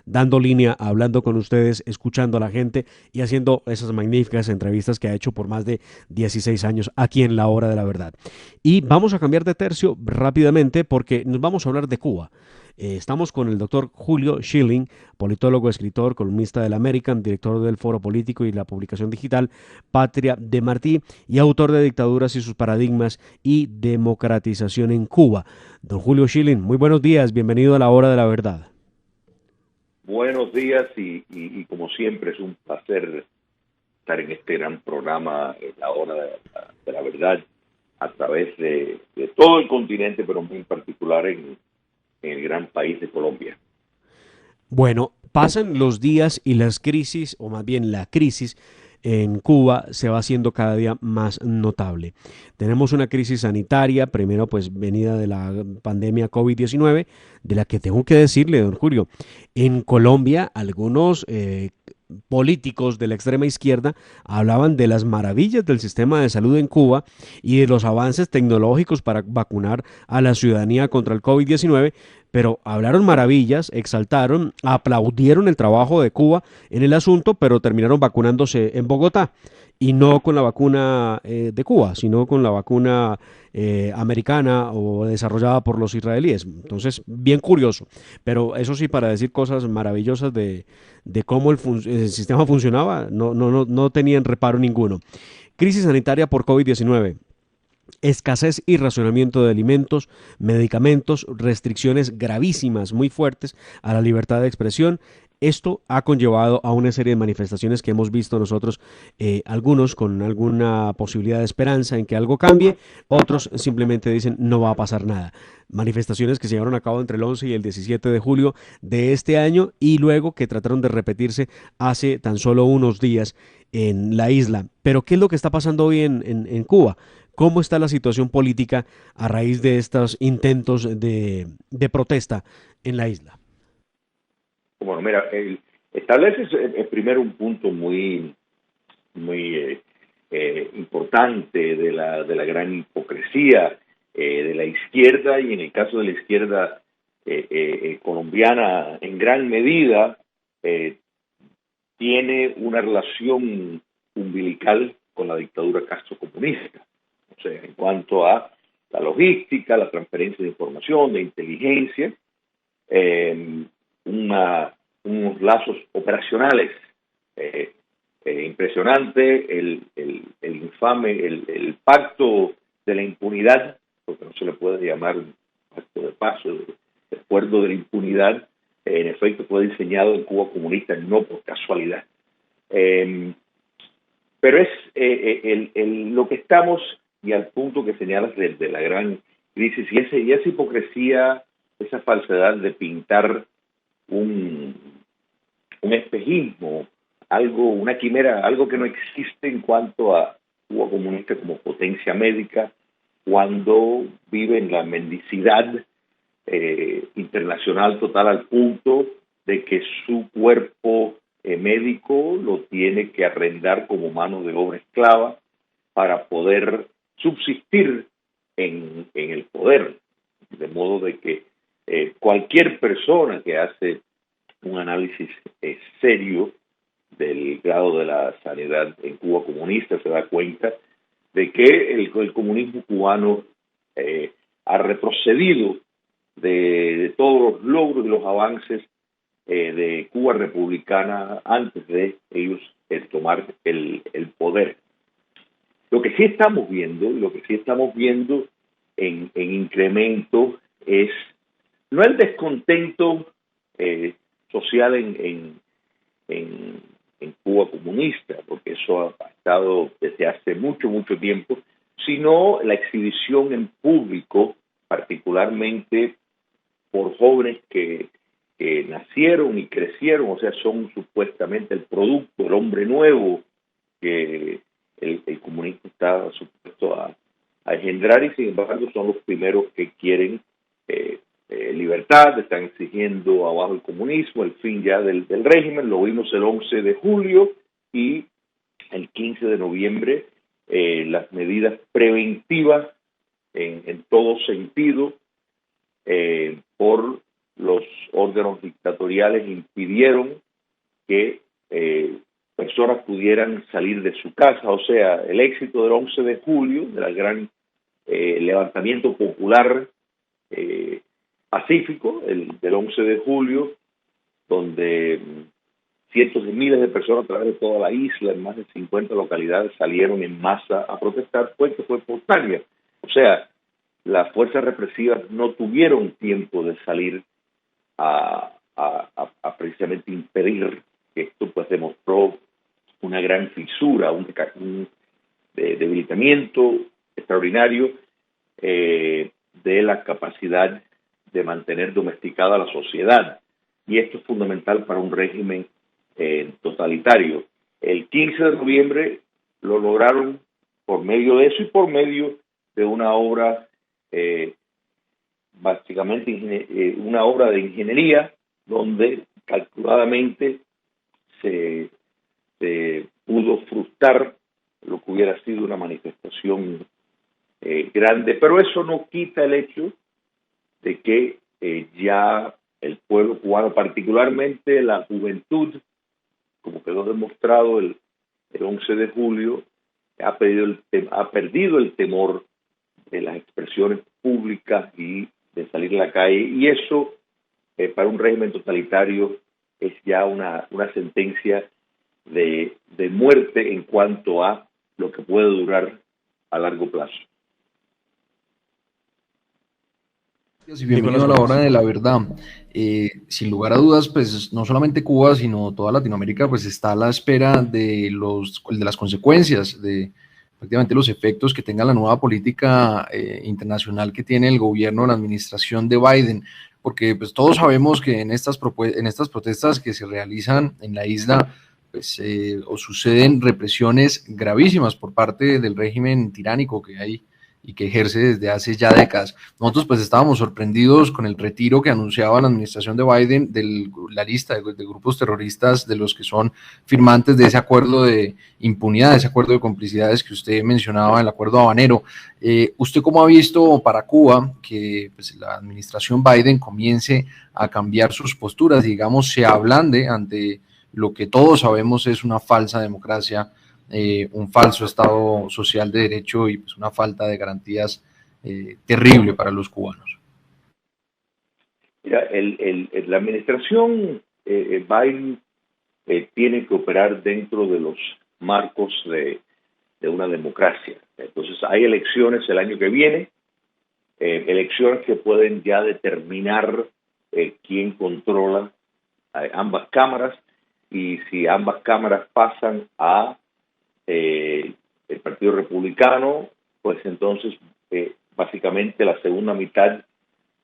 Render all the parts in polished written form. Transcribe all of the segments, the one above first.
dando línea, hablando con ustedes, escuchando a la gente y haciendo esas magníficas entrevistas que ha hecho por más de 16 años aquí en La Hora de la Verdad. Y vamos a cambiar de tercio rápidamente porque nos vamos a hablar de Cuba. Estamos con el doctor Julio Schilling, politólogo, escritor, columnista del American, director del Foro Político y la publicación digital Patria de Martí y autor de Dictaduras y sus paradigmas y democratización en Cuba. Don Julio Schilling, muy buenos días, bienvenido a La Hora de la Verdad. Buenos días y como siempre es un placer estar en este gran programa, en la hora de la verdad, a través de todo el continente, pero muy en particular en el gran país de Colombia. Bueno, pasan los días y las crisis, o más bien la crisis en Cuba se va haciendo cada día más notable. Tenemos una crisis sanitaria, primero pues venida de la pandemia COVID-19, de la que tengo que decirle, don Julio, en Colombia algunos políticos de la extrema izquierda hablaban de las maravillas del sistema de salud en Cuba y de los avances tecnológicos para vacunar a la ciudadanía contra el COVID-19, pero hablaron maravillas, exaltaron, aplaudieron el trabajo de Cuba en el asunto, pero terminaron vacunándose en Bogotá y no con la vacuna de Cuba, sino con la vacuna americana o desarrollada por los israelíes. Entonces, bien curioso, pero eso sí, para decir cosas maravillosas de cómo el sistema funcionaba, no tenían reparo ninguno. Crisis sanitaria por COVID-19, escasez y racionamiento de alimentos, medicamentos, restricciones gravísimas, muy fuertes a la libertad de expresión. Esto ha conllevado a una serie de manifestaciones que hemos visto nosotros, algunos con alguna posibilidad de esperanza en que algo cambie, otros simplemente dicen no va a pasar nada. Manifestaciones que se llevaron a cabo entre el 11 y el 17 de julio de este año y luego que trataron de repetirse hace tan solo unos días en la isla. Pero ¿qué es lo que está pasando hoy en Cuba? ¿Cómo está la situación política a raíz de estos intentos de protesta en la isla? Bueno, mira, estableces primero un punto muy importante de la gran hipocresía de la izquierda y en el caso de la izquierda colombiana en gran medida eh, tiene una relación umbilical con la dictadura castrocomunista. O sea, en cuanto a la logística, la transferencia de información, de inteligencia, eh, unos lazos operacionales eh, impresionante, el infame, el pacto de la impunidad, porque no se le puede llamar un pacto de paso, el acuerdo de la impunidad, en efecto fue diseñado en Cuba comunista, no por casualidad. Eh, pero es lo que estamos, y al punto que señalas de la gran crisis, y esa hipocresía, esa falsedad de pintar un, un espejismo, algo, una quimera, algo que no existe en cuanto a Cuba comunista como potencia médica, cuando vive en la mendicidad internacional total al punto de que su cuerpo médico lo tiene que arrendar como mano de obra esclava para poder subsistir en el poder. De modo de que cualquier persona que hace un análisis serio del grado de la sanidad en Cuba comunista se da cuenta de que el comunismo cubano ha retrocedido de todos los logros y los avances de Cuba republicana antes de ellos tomar el poder. Lo que sí estamos viendo, en incremento es no el descontento social en, en Cuba comunista, porque eso ha estado desde hace mucho, mucho tiempo, sino la exhibición en público, particularmente por jóvenes que nacieron y crecieron, o sea, son supuestamente el producto, el hombre nuevo que el comunismo está supuesto a engendrar, y sin embargo son los primeros que quieren libertad, están exigiendo abajo el comunismo, el fin ya del régimen. Lo vimos el 11 de julio y el 15 de noviembre, las medidas preventivas en todo sentido por los órganos dictatoriales impidieron que personas pudieran salir de su casa. O sea, el éxito del 11 de julio, del gran levantamiento popular pacífico, del 11 de julio, donde cientos de miles de personas a través de toda la isla, en más de 50 localidades, salieron en masa a protestar, fue espontánea. O sea, las fuerzas represivas no tuvieron tiempo de salir a precisamente impedir que esto. Pues demostró una gran fisura, un debilitamiento extraordinario de la capacidad de mantener domesticada la sociedad. Y esto es fundamental para un régimen totalitario. El 15 de noviembre lo lograron por medio de eso y por medio de una obra, básicamente una obra de ingeniería, donde calculadamente se pudo frustrar lo que hubiera sido una manifestación grande. Pero eso no quita el hecho de que ya el pueblo cubano, particularmente la juventud, como quedó demostrado el 11 de julio, ha perdido el temor de las expresiones públicas y de salir a la calle. Y eso, para un régimen totalitario, es ya una sentencia de muerte en cuanto a lo que puede durar a largo plazo. Y bienvenido a la hora de la verdad. Sin lugar a dudas, pues no solamente Cuba, sino toda Latinoamérica, pues está a la espera de las consecuencias, de prácticamente los efectos que tenga la nueva política internacional que tiene el gobierno, la administración de Biden, porque pues todos sabemos que en estas protestas que se realizan en la isla, pues o suceden represiones gravísimas por parte del régimen tiránico que hay y que ejerce desde hace ya décadas. Nosotros pues estábamos sorprendidos con el retiro que anunciaba la administración de Biden de la lista de grupos terroristas de los que son firmantes de ese acuerdo de impunidad, de ese acuerdo de complicidades que usted mencionaba, el acuerdo habanero. ¿Usted cómo ha visto para Cuba que pues, la administración Biden comience a cambiar sus posturas, digamos, se ablande ante lo que todos sabemos es una falsa democracia, un falso Estado social de derecho y pues una falta de garantías terrible para los cubanos? Mira, la administración Biden tiene que operar dentro de los marcos de una democracia. Entonces hay elecciones el año que viene, elecciones que pueden ya determinar quién controla ambas cámaras, y si ambas cámaras pasan a el Partido Republicano, pues entonces básicamente la segunda mitad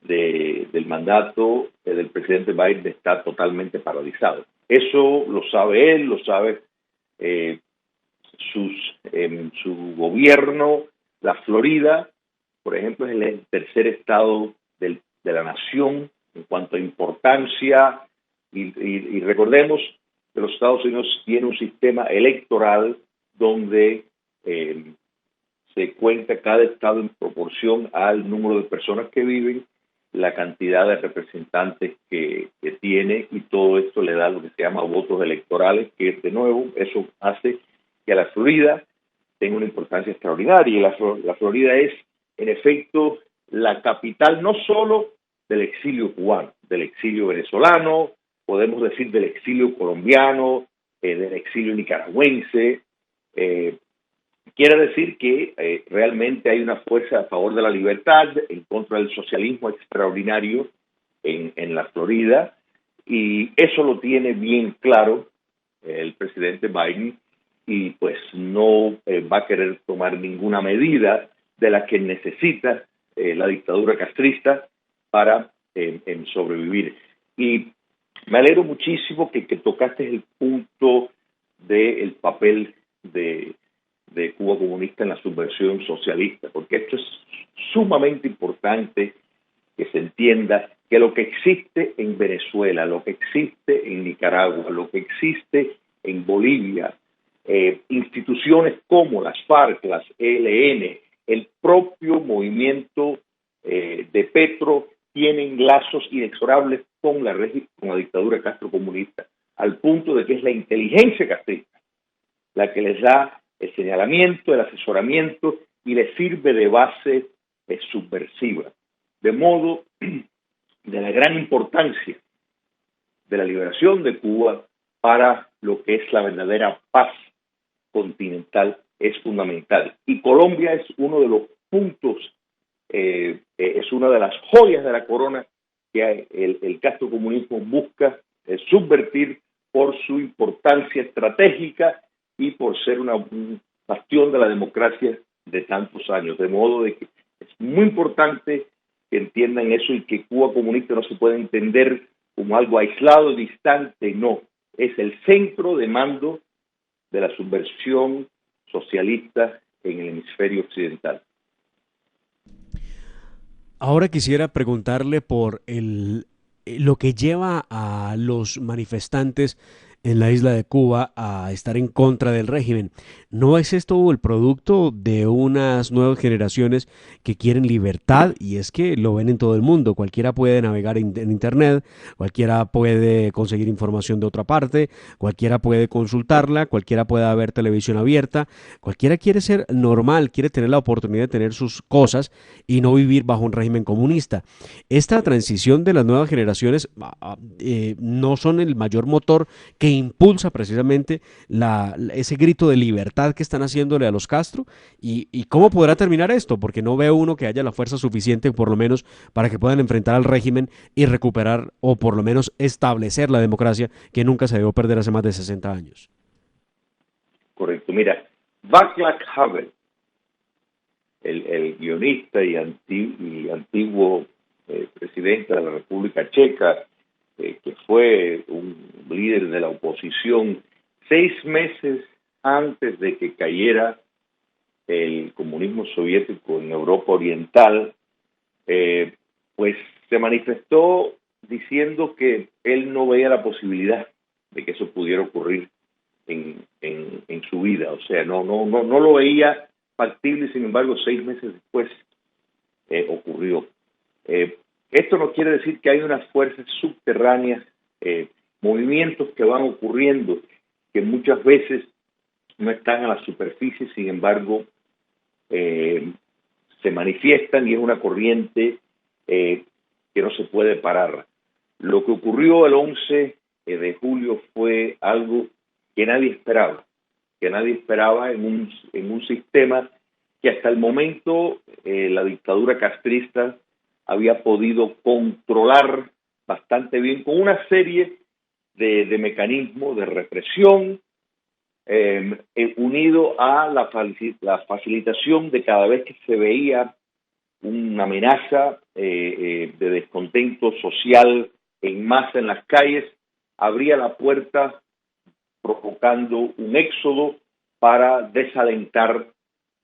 del mandato del presidente Biden está totalmente paralizado. Eso lo sabe él, lo sabe su gobierno. La Florida, por ejemplo, es el tercer estado de la nación en cuanto a importancia, y recordemos que los Estados Unidos tienen un sistema electoral donde se cuenta cada estado en proporción al número de personas que viven, la cantidad de representantes que tiene, y todo esto le da lo que se llama votos electorales, que de nuevo eso hace que la Florida tenga una importancia extraordinaria. Y la Florida es, en efecto, la capital no solo del exilio cubano, del exilio venezolano, podemos decir del exilio colombiano, del exilio nicaragüense. Quiere decir que realmente hay una fuerza a favor de la libertad, en contra del socialismo extraordinario en la Florida, y eso lo tiene bien claro el presidente Biden, y pues no va a querer tomar ninguna medida de la que necesita la dictadura castrista para sobrevivir. Y me alegro muchísimo que tocaste el punto del papel de Cuba comunista en la subversión socialista, porque esto es sumamente importante que se entienda que lo que existe en Venezuela, lo que existe en Nicaragua, lo que existe en Bolivia, instituciones como las FARC, las ELN, el propio movimiento de Petro, tienen lazos inexorables con con la dictadura castrocomunista, al punto de que es la inteligencia castrista la que les da el señalamiento, el asesoramiento y les sirve de base subversiva. De modo de la gran importancia de la liberación de Cuba para lo que es la verdadera paz continental es fundamental. Y Colombia es uno de los puntos, es una de las joyas de la corona que el castrocomunismo busca subvertir por su importancia estratégica y por ser un bastión de la democracia de tantos años. De modo de que es muy importante que entiendan eso y que Cuba comunista no se puede entender como algo aislado, distante, no. Es el centro de mando de la subversión socialista en el hemisferio occidental. Ahora quisiera preguntarle por lo que lleva a los manifestantes en la isla de Cuba a estar en contra del régimen. ¿No es esto el producto de unas nuevas generaciones que quieren libertad? Y es que lo ven en todo el mundo. Cualquiera puede navegar en Internet, cualquiera puede conseguir información de otra parte, cualquiera puede consultarla, cualquiera puede ver televisión abierta, cualquiera quiere ser normal, quiere tener la oportunidad de tener sus cosas y no vivir bajo un régimen comunista. Esta transición de las nuevas generaciones no son el mayor motor que impulsa precisamente ese grito de libertad que están haciéndole a los Castro. ¿Y cómo podrá terminar esto? Porque no veo uno que haya la fuerza suficiente, por lo menos, para que puedan enfrentar al régimen y recuperar, o por lo menos establecer la democracia que nunca se debió perder hace más de 60 años. Correcto. Mira, Václav Havel, el guionista y antiguo presidente de la República Checa, que fue un líder de la oposición 6 meses antes de que cayera el comunismo soviético en Europa Oriental, pues se manifestó diciendo que él no veía la posibilidad de que eso pudiera ocurrir en su vida. O sea, no lo veía factible y sin embargo 6 meses después ocurrió. Esto no quiere decir que hay unas fuerzas subterráneas, movimientos que van ocurriendo, que muchas veces no están a la superficie, sin embargo, se manifiestan y es una corriente que no se puede parar. Lo que ocurrió el 11 de julio fue algo que nadie esperaba en un sistema que hasta el momento la dictadura castrista había podido controlar bastante bien con una serie de mecanismos de represión unido a la facilitación de cada vez que se veía una amenaza de descontento social en masa en las calles, abría la puerta provocando un éxodo para desalentar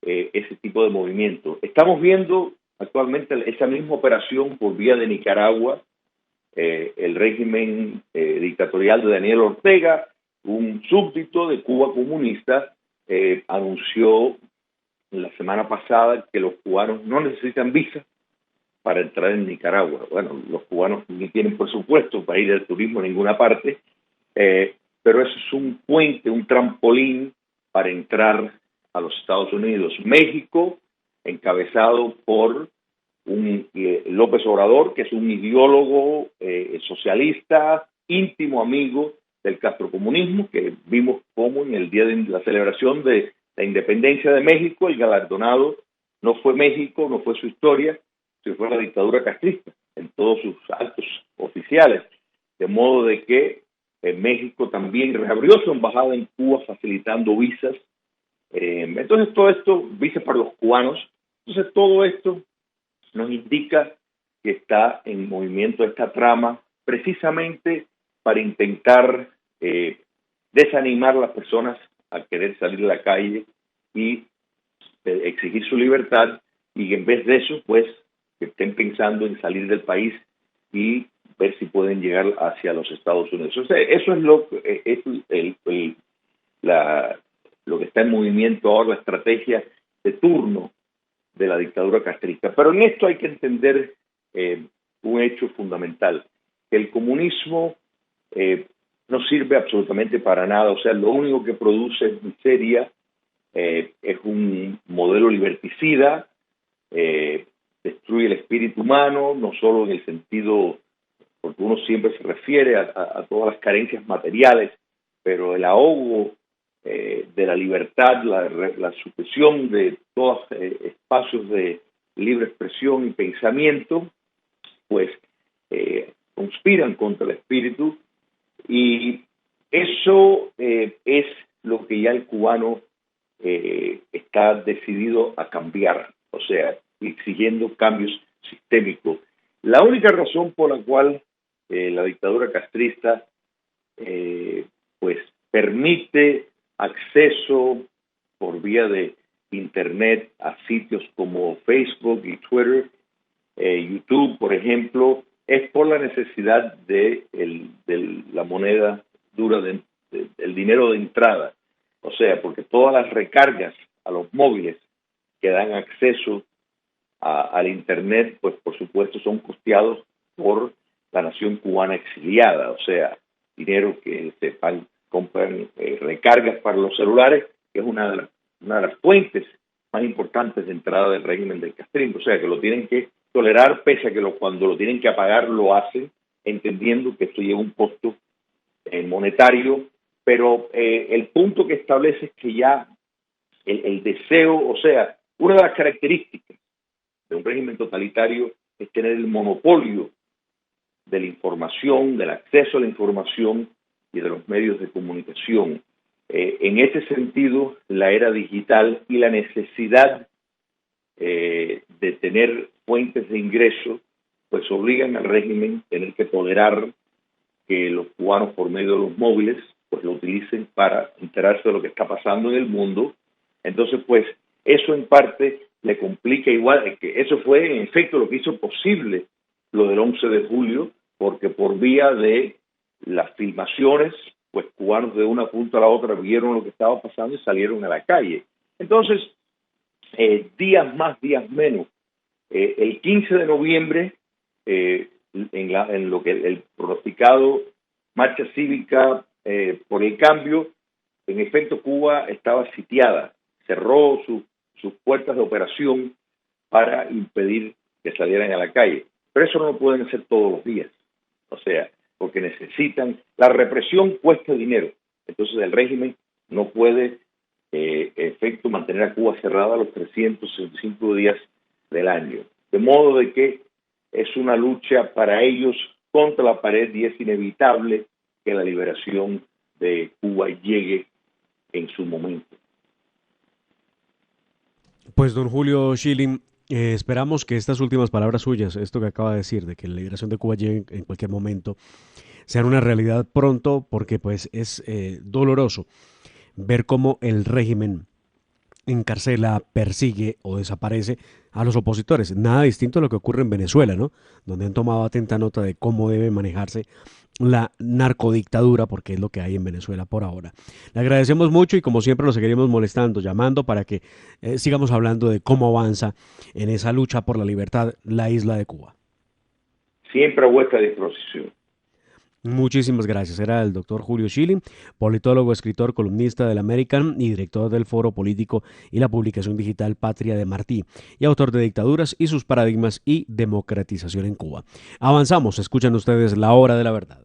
ese tipo de movimiento. Estamos viendo actualmente esa misma operación por vía de Nicaragua, el régimen dictatorial de Daniel Ortega, un súbdito de Cuba comunista, anunció la semana pasada que los cubanos no necesitan visa para entrar en Nicaragua. Bueno, los cubanos ni tienen presupuesto para ir al turismo a ninguna parte, pero eso es un puente, un trampolín para entrar a los Estados Unidos. México, encabezado por López Obrador, que es un ideólogo socialista, íntimo amigo del castrocomunismo, que vimos cómo en el día de la celebración de la independencia de México, el galardonado no fue México, no fue su historia, sino fue la dictadura castrista en todos sus actos oficiales, de modo de que México también reabrió su embajada en Cuba facilitando visas. Entonces todo esto, visas para los cubanos, entonces todo esto nos indica que está en movimiento esta trama precisamente para intentar desanimar a las personas a querer salir a la calle y exigir su libertad, y en vez de eso, pues, que estén pensando en salir del país y ver si pueden llegar hacia los Estados Unidos. O sea, eso es lo que está en movimiento ahora, la estrategia de turno de la dictadura castrista. Pero en esto hay que entender un hecho fundamental. El comunismo no sirve absolutamente para nada, o sea, lo único que produce es miseria, es un modelo liberticida, destruye el espíritu humano, no solo en el sentido, porque uno siempre se refiere a todas las carencias materiales, pero el ahogo de la libertad, la supresión de todos espacios de libre expresión y pensamiento, pues conspiran contra el espíritu, y eso es lo que ya el cubano está decidido a cambiar, o sea, exigiendo cambios sistémicos. La única razón por la cual la dictadura castrista pues permite acceso por vía de internet a sitios como Facebook y Twitter, YouTube, por ejemplo, es por la necesidad de la moneda dura, del dinero de entrada. O sea, porque todas las recargas a los móviles que dan acceso al internet, pues por supuesto son costeados por la nación cubana exiliada. O sea, dinero que se compran recargas para los celulares, que es una de las fuentes más importantes de entrada del régimen del castrismo. O sea, que lo tienen que tolerar, pese a que cuando lo tienen que apagar lo hacen, entendiendo que esto lleva un costo monetario, pero el punto que establece es que ya el deseo, o sea, una de las características de un régimen totalitario es tener el monopolio de la información, del acceso a la información y de los medios de comunicación. En ese sentido, la era digital y la necesidad de tener fuentes de ingreso, pues obligan al régimen a tener que tolerar que los cubanos, por medio de los móviles, pues lo utilicen para enterarse de lo que está pasando en el mundo. Entonces, pues, eso en parte le complica igual, que eso fue en efecto lo que hizo posible lo del 11 de julio, porque por vía de las filmaciones, pues cubanos de una punta a la otra vieron lo que estaba pasando y salieron a la calle. Entonces, días más, días menos. El 15 de noviembre, en lo que el pronosticado marcha cívica por el cambio, en efecto Cuba estaba sitiada, cerró sus puertas de operación para impedir que salieran a la calle. Pero eso no lo pueden hacer todos los días, o sea, porque necesitan, la represión cuesta dinero, entonces el régimen no puede en efecto mantener a Cuba cerrada los 365 días del año, de modo de que es una lucha para ellos contra la pared y es inevitable que la liberación de Cuba llegue en su momento. Pues don Julio Schilling, esperamos que estas últimas palabras suyas, esto que acaba de decir, de que la liberación de Cuba llegue en cualquier momento, sean una realidad pronto, porque pues es doloroso ver cómo el régimen encarcela, persigue o desaparece a los opositores. Nada distinto a lo que ocurre en Venezuela, ¿no? Donde han tomado atenta nota de cómo debe manejarse la narcodictadura, porque es lo que hay en Venezuela por ahora. Le agradecemos mucho y como siempre lo seguiremos molestando, llamando para que sigamos hablando de cómo avanza en esa lucha por la libertad la isla de Cuba. Siempre a vuestra disposición. Muchísimas gracias. Era el doctor Julio Schilling, politólogo, escritor, columnista del American y director del Foro Político y la publicación digital Patria de Martí, y autor de Dictaduras y sus paradigmas y democratización en Cuba. Avanzamos, escuchan ustedes La Hora de la Verdad.